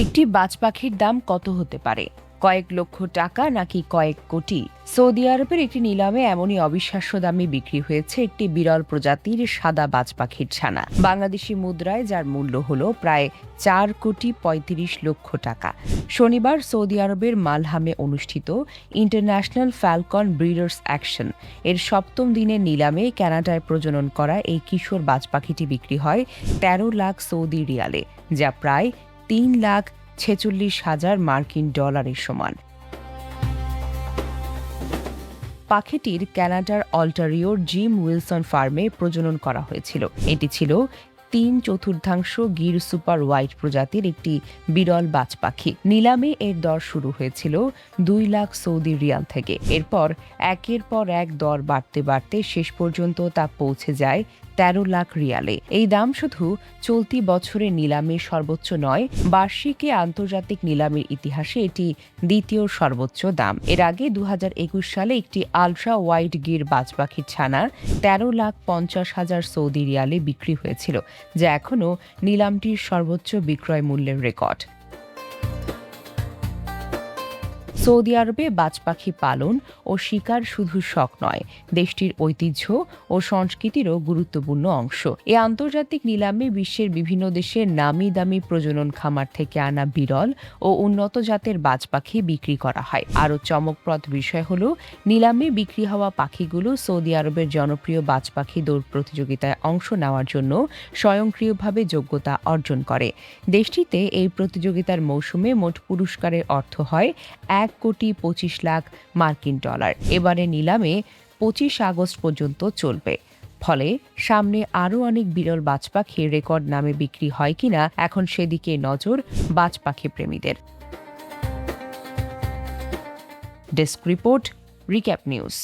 একটি বাজ পাখির দাম কত হতে পারে? কয়েক লক্ষ টাকা নাকি কয়েক কোটি? সৌদি আরবের একটি নিলামে এমনই অবিশ্বাস্য দামে বিক্রি হয়েছে একটি বিরল প্রজাতির সাদা বাজ পাখির ছানা। বাংলাদেশি মুদ্রায় যার মূল্য হল প্রায় 4,35,00,000 টাকা। শনিবার সৌদি আরবের মালহামে অনুষ্ঠিত ইন্টারন্যাশনাল ফ্যালকন ব্রিডার্স অ্যাকশন এর 7ম দিনের নিলামে কানাডায় প্রজনন করা এই কিশোর বাজ পাখিটি বিক্রি হয় 13 লাখ সৌদি রিয়ালে, যা প্রায় 3,46,000 মার্কিন ডলারের সমান। পাখিটির কানাডার অল্টারিওর জিম উইলসন ফার্মে প্রজনন করা হয়েছিল। এটি ছিল 3/4 গির সুপার হোয়াইট প্রজাতির একটি বিরল বাজ পাখি। নিলামে এর দর শুরু হয়েছিল 2 লাখ সৌদি রিয়াল থেকে। এরপর একের পর এক দর বাড়তে বাড়তে শেষ পর্যন্ত তা পৌঁছে যায় 13 লাখ রিয়ালে। এই দাম শুধু চলতি বছরের নিলামে সর্বোচ্চ নয়, বার্ষিকে আন্তর্জাতিক নিলামের ইতিহাসে এটি দ্বিতীয় সর্বোচ্চ দাম। এর আগে 2021 সালে একটি আলট্রা হোয়াইট গির বাজ পাখির ছানা 13,50,000 সৌদি রিয়ালে বিক্রি হয়েছিল, যা এখনও নিলামটির সর্বোচ্চ বিক্রয় মূল্যের রেকর্ড। সৌদি আরবে বাজ পাখি পালন ও শিকার শুধু শখ নয়, দেশটির ঐতিহ্য ও সংস্কৃতিরও গুরুত্বপূর্ণ অংশ। এই আন্তর্জাতিক নিলামে বিশ্বের বিভিন্ন দেশের নামি দামি প্রজনন খামার থেকে আনা বিরল ও উন্নত জাতের বাজ পাখি বিক্রি করা হয়। আরও চমকপ্রদ বিষয় হল, নিলামে বিক্রি হওয়া পাখিগুলো সৌদি আরবের জনপ্রিয় বাজ পাখি দৌড় প্রতিযোগিতায় অংশ নেওয়ার জন্য স্বয়ংক্রিয়ভাবে যোগ্যতা অর্জন করে। দেশটিতে এই প্রতিযোগিতার মৌসুমে মোট পুরস্কারের অর্থ হয় 1,25,00,000 মার্কিন ডলার। এবারে নিলামে 25 আগস্ট পর্যন্ত চলবে। ফলে সামনে আরও অনেক বিরল বাজ পাখি রেকর্ড নামে বিক্রি হয় কিনা এখন সেদিকে নজর বাজ পাখি প্রেমীদের। Desk report, recap news.